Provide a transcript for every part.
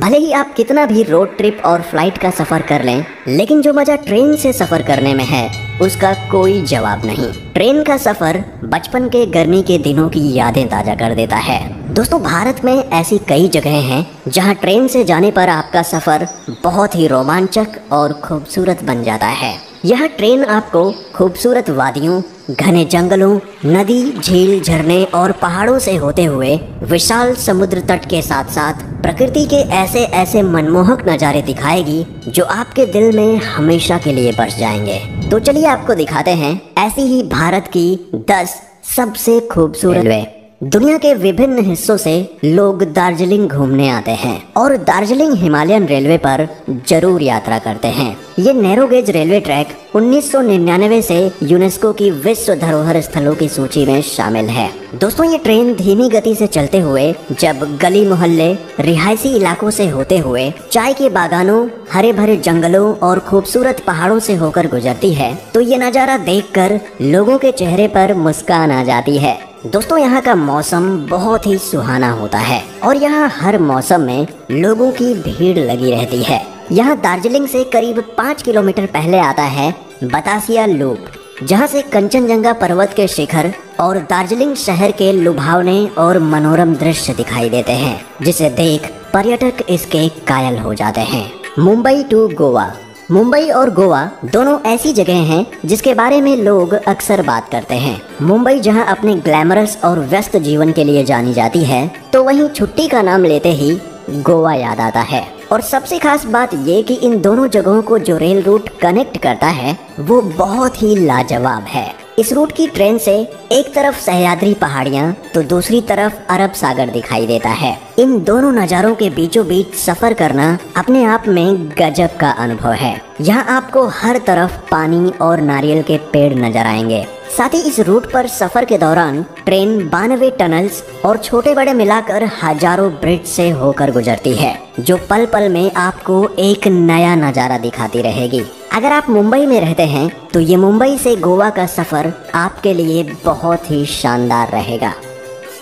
भले ही आप कितना भी रोड ट्रिप और फ्लाइट का सफर कर लें, लेकिन जो मजा ट्रेन से सफर करने में है उसका कोई जवाब नहीं। ट्रेन का सफर बचपन के गर्मी के दिनों की यादें ताजा कर देता है। दोस्तों, भारत में ऐसी कई जगह हैं जहां ट्रेन से जाने पर आपका सफर बहुत ही रोमांचक और खूबसूरत बन जाता है। यह ट्रेन आपको खूबसूरत वादियों, घने जंगलों, नदी, झील, झरने और पहाड़ों से होते हुए विशाल समुद्र तट के साथ साथ प्रकृति के ऐसे ऐसे मनमोहक नज़ारे दिखाएगी जो आपके दिल में हमेशा के लिए बस जाएंगे। तो चलिए आपको दिखाते हैं ऐसी ही भारत की 10 सबसे खूबसूरत रेलवे। दुनिया के विभिन्न हिस्सों से लोग दार्जिलिंग घूमने आते हैं और दार्जिलिंग हिमालयन रेलवे पर जरूर यात्रा करते हैं। ये नैरो गेज रेलवे ट्रैक 1999 से यूनेस्को की विश्व धरोहर स्थलों की सूची में शामिल है। दोस्तों, ये ट्रेन धीमी गति से चलते हुए जब गली मोहल्ले, रिहायशी इलाकों से होते हुए चाय के बागानों, हरे भरे जंगलों और खूबसूरत पहाड़ों से होकर गुजरती है तो ये नज़ारा देखकर लोगों के चेहरे पर मुस्कान आ जाती है। दोस्तों, यहाँ का मौसम बहुत ही सुहाना होता है और यहाँ हर मौसम में लोगों की भीड़ लगी रहती है। यहाँ दार्जिलिंग से करीब 5 किलोमीटर पहले आता है बतासिया लूप, जहाँ से कंचनजंगा पर्वत के शिखर और दार्जिलिंग शहर के लुभावने और मनोरम दृश्य दिखाई देते हैं, जिसे देख पर्यटक इसके कायल हो जाते हैं। मुंबई टू गोवा। मुंबई और गोवा दोनों ऐसी जगह हैं जिसके बारे में लोग अक्सर बात करते हैं। मुंबई जहां अपने ग्लैमरस और व्यस्त जीवन के लिए जानी जाती है, तो वहीं छुट्टी का नाम लेते ही गोवा याद आता है। और सबसे खास बात ये कि इन दोनों जगहों को जो रेल रूट कनेक्ट करता है वो बहुत ही लाजवाब है। इस रूट की ट्रेन से एक तरफ सह्याद्री पहाड़ियाँ तो दूसरी तरफ अरब सागर दिखाई देता है। इन दोनों नज़ारों के बीचों बीच सफर करना अपने आप में गजब का अनुभव है। यहाँ आपको हर तरफ पानी और नारियल के पेड़ नजर आएंगे। साथ ही इस रूट पर सफर के दौरान ट्रेन 92 टनल्स और छोटे बड़े मिलाकर हजारों ब्रिज से होकर गुजरती है, जो पल पल में आपको एक नया नज़ारा दिखाती रहेगी। अगर आप मुंबई में रहते हैं तो ये मुंबई से गोवा का सफर आपके लिए बहुत ही शानदार रहेगा।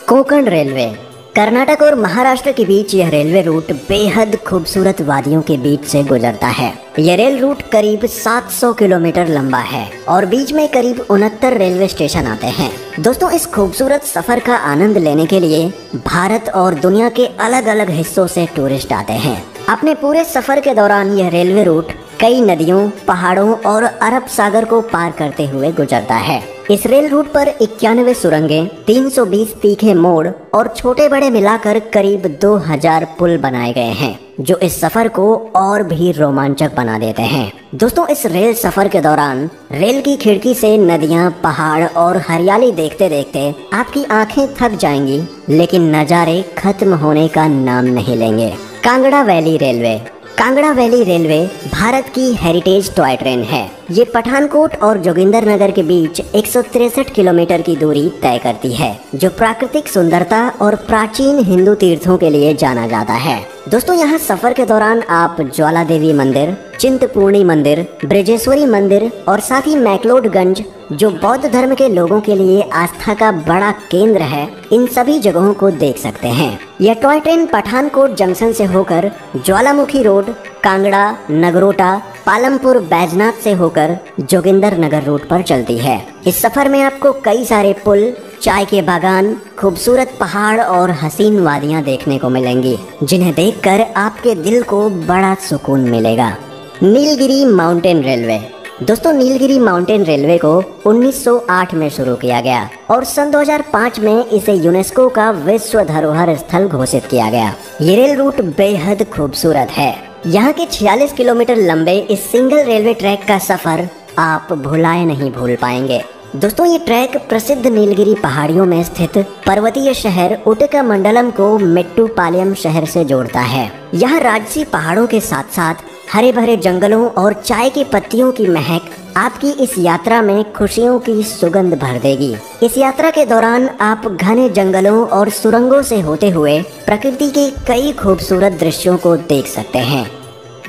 कोंकण रेलवे। कर्नाटक और महाराष्ट्र के बीच यह रेलवे रूट बेहद खूबसूरत वादियों के बीच से गुजरता है। यह रेल रूट करीब 700 किलोमीटर लंबा है और बीच में करीब 69 रेलवे स्टेशन आते हैं। दोस्तों, इस खूबसूरत सफर का आनंद लेने के लिए भारत और दुनिया के अलग अलग हिस्सों से टूरिस्ट आते हैं। अपने पूरे सफर के दौरान यह रेलवे रूट कई नदियों, पहाड़ों और अरब सागर को पार करते हुए गुजरता है। इस रेल रूट पर 91 सुरंगें, 320 तीखे मोड़ और छोटे बड़े मिलाकर करीब 2000 पुल बनाए गए हैं, जो इस सफर को और भी रोमांचक बना देते हैं। दोस्तों, इस रेल सफर के दौरान रेल की खिड़की से नदियां, पहाड़ और हरियाली देखते देखते आपकी आंखें थक जाएंगी, लेकिन नज़ारे खत्म होने का नाम नहीं लेंगे। Kangra valley railway. Kangra valley railway Bharat की हेरिटेज टॉय ट्रेन है। ये पठानकोट और जोगिंदरनगर के बीच 163 किलोमीटर की दूरी तय करती है, जो प्राकृतिक सुंदरता और प्राचीन हिंदू तीर्थों के लिए जाना जाता है। दोस्तों, यहाँ सफर के दौरान आप ज्वाला देवी मंदिर, चिंतपूर्णी मंदिर, ब्रजेश्वरी मंदिर और साथ ही मैक्लोडगंज, जो बौद्ध धर्म के लोगों के लिए आस्था का बड़ा केंद्र है, इन सभी जगहों को देख सकते हैं। यह टॉय ट्रेन पठानकोट जंक्शन से होकर ज्वालामुखी रोड, कांगड़ा, नगरोटा, पालमपुर, बैजनाथ से होकर जोगिंदरनगर रूट पर चलती है। इस सफर में आपको कई सारे पुल, चाय के बागान, खूबसूरत पहाड़ और हसीन वादियां देखने को मिलेंगी, जिन्हें देखकर आपके दिल को बड़ा सुकून मिलेगा। Nilgiri mountain railway. दोस्तों, नीलगिरी माउंटेन रेलवे को 1908 में शुरू किया गया और सन 2005 में इसे यूनेस्को का विश्व धरोहर स्थल घोषित किया गया। ये रेल रूट बेहद खूबसूरत है। यहाँ के 46 किलोमीटर लंबे इस सिंगल रेलवे ट्रैक का सफर आप भुलाए नहीं भूल पाएंगे। दोस्तों, ये ट्रैक प्रसिद्ध नीलगिरी पहाड़ियों में स्थित पर्वतीय शहर उटकमंडलम को मेट्टुपालयम शहर से जोड़ता है। यहाँ राजसी पहाड़ों के साथ साथ हरे भरे जंगलों और चाय की पत्तियों की महक आपकी इस यात्रा में खुशियों की सुगंध भर देगी। इस यात्रा के दौरान आप घने जंगलों और सुरंगों से होते हुए प्रकृति के कई खूबसूरत दृश्यों को देख सकते हैं।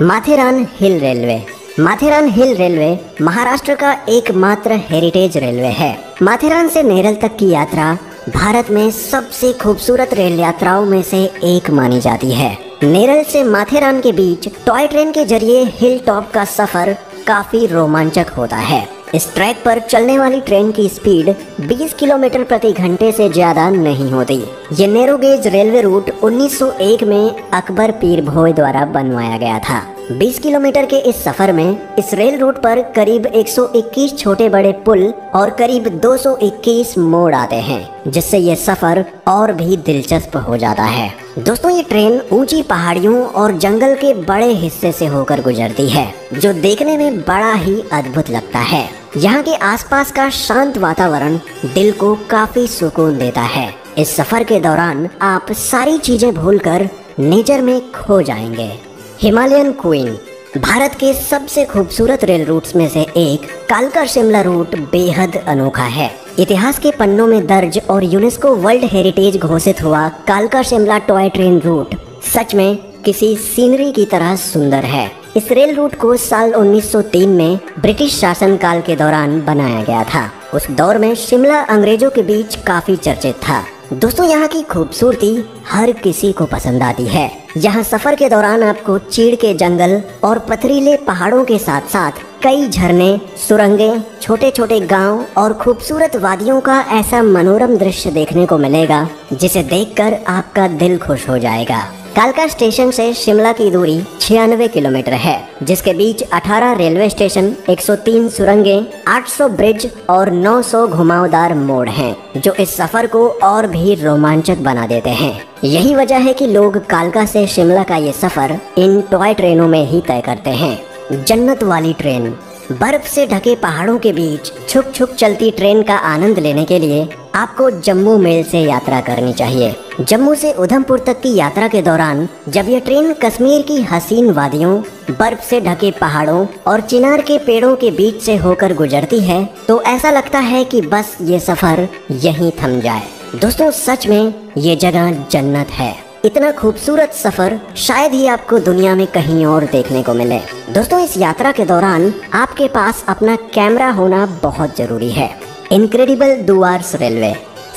माथेरान हिल रेलवे। माथेरान हिल रेलवे महाराष्ट्र का एकमात्र हेरिटेज रेलवे है। माथेरान से नेरल तक की यात्रा भारत में सबसे खूबसूरत रेल यात्राओं में से एक मानी जाती है। नेरल से माथेरान के बीच टॉय ट्रेन के जरिए हिल टॉप का सफर काफी रोमांचक होता है। इस ट्रैक पर चलने वाली ट्रेन की स्पीड 20 किलोमीटर प्रति घंटे से ज्यादा नहीं होती। ये नैरो गेज रेलवे रूट 1901 में अकबर पीर भोई द्वारा बनवाया गया था। 20 किलोमीटर के इस सफर में इस रेल रूट पर करीब 121 छोटे बड़े पुल और करीब 221 मोड़ आते हैं, जिससे ये सफर और भी दिलचस्प हो जाता है। दोस्तों, ये ट्रेन ऊंची पहाड़ियों और जंगल के बड़े हिस्से से होकर गुजरती है, जो देखने में बड़ा ही अद्भुत लगता है। यहाँ के आसपास का शांत वातावरण दिल को काफी सुकून देता है। इस सफर के दौरान आप सारी चीजें भूलकर नेचर में खो जाएंगे। हिमालयन क्वीन भारत के सबसे खूबसूरत रेल रूट्स में से एक कालका शिमला रूट बेहद अनोखा है। इतिहास के पन्नों में दर्ज और यूनेस्को वर्ल्ड हेरिटेज घोषित हुआ कालका शिमला टॉय ट्रेन रूट सच में किसी सीनरी की तरह सुंदर है। इस रेल रूट को साल 1903 में ब्रिटिश शासनकाल के दौरान बनाया गया था। उस दौर में शिमला अंग्रेजों के बीच काफी चर्चित था। दोस्तों, यहाँ की खूबसूरती हर किसी को पसंद आती है। यहाँ सफर के दौरान आपको चीड़ के जंगल और पथरीले पहाड़ों के साथ साथ कई झरने, सुरंगें, छोटे छोटे गांव और खूबसूरत वादियों का ऐसा मनोरम दृश्य देखने को मिलेगा जिसे देखकर आपका दिल खुश हो जाएगा। कालका स्टेशन से शिमला की दूरी 96 किलोमीटर है, जिसके बीच 18 रेलवे स्टेशन, 103 सुरंगें, 800 ब्रिज और 900 घुमावदार मोड़ हैं, जो इस सफर को और भी रोमांचक बना देते हैं। यही वजह है कि लोग कालका से शिमला का ये सफर इन टॉय ट्रेनों में ही तय करते हैं। जन्नत वाली ट्रेन बर्फ से ढके पहाड़ों के बीच छुप छुप चलती ट्रेन का आनंद लेने के लिए आपको जम्मू मेल से यात्रा करनी चाहिए। जम्मू से उधमपुर तक की यात्रा के दौरान जब यह ट्रेन कश्मीर की हसीन वादियों, बर्फ से ढके पहाड़ों और चिनार के पेड़ों के बीच से होकर गुजरती है, तो ऐसा लगता है कि बस ये सफर यहीं थम जाए। दोस्तों, सच में ये जगह जन्नत है। इतना खूबसूरत सफर शायद ही आपको दुनिया में कहीं और देखने को मिले। दोस्तों, इस यात्रा के दौरान आपके पास अपना कैमरा होना बहुत जरूरी है। इनक्रेडिबल दुआर्स रेलवे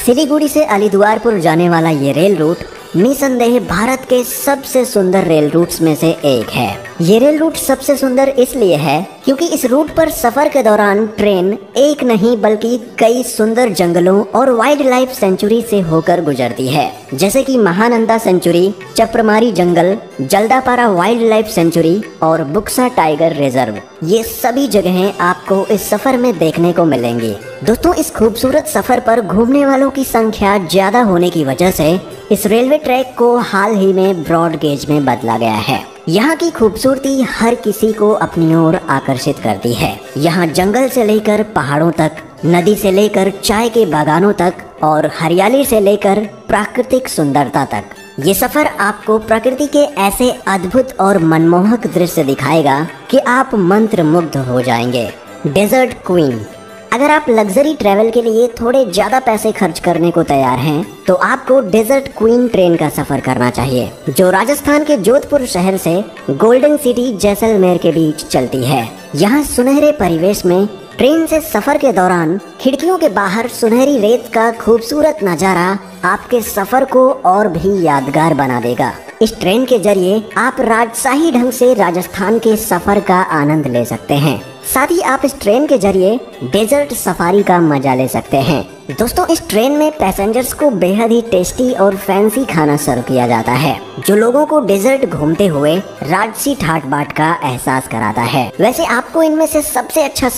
सिलीगुड़ी से अलीदुआरपुर जाने वाला ये रेल रूट निसंदेह भारत के सबसे सुंदर रेल रूट्स में से एक है। ये रेल रूट सबसे सुंदर इसलिए है क्योंकि इस रूट पर सफर के दौरान ट्रेन एक नहीं बल्कि कई सुंदर जंगलों और वाइल्ड लाइफ सेंचुरी से होकर गुजरती है, जैसे कि महानंदा सेंचुरी, चप्रमारी जंगल, जल्दापारा वाइल्ड लाइफ सेंचुरी और बुक्सा टाइगर रिजर्व। ये सभी जगहें आपको इस सफर में देखने को मिलेंगी। दोस्तों, इस खूबसूरत सफर पर घूमने वालों की संख्या ज्यादा होने की वजह से इस रेलवे ट्रैक को हाल ही में ब्रॉड गेज में बदला गया है। यहाँ की खूबसूरती हर किसी को अपनी ओर आकर्षित करती है। यहाँ जंगल से लेकर पहाड़ों तक, नदी से लेकर चाय के बागानों तक और हरियाली से लेकर प्राकृतिक सुंदरता तक, ये सफर आपको प्रकृति के ऐसे अद्भुत और मनमोहक दृश्य दिखाएगा कि आप मंत्रमुग्ध हो जाएंगे। डेजर्ट क्वीन अगर आप लग्जरी ट्रैवल के लिए थोड़े ज़्यादा पैसे खर्च करने को तैयार हैं, तो आपको डेजर्ट क्वीन ट्रेन का सफ़र करना चाहिए, जो राजस्थान के जोधपुर शहर से गोल्डन सिटी जैसलमेर के बीच चलती है। यहाँ सुनहरे परिवेश में ट्रेन से सफर के दौरान खिड़कियों के बाहर सुनहरी रेत का खूबसूरत नज़ारा आपके सफर को और भी यादगार बना देगा। इस ट्रेन के जरिए आप राजशाही ढंग से राजस्थान के सफर का आनंद ले सकते हैं। साथ ही आप इस ट्रेन के जरिए डेजर्ट सफारी का मजा ले सकते हैं। दोस्तों, इस ट्रेन में पैसेंजर्स को बेहद ही टेस्टी और फैंसी खाना सर्व किया जाता है, जो लोगों को डेजर्ट घूमते हुए राजसी ठाट बाट का एहसास कराता है। वैसे आपको इनमें से सबसे अच्छा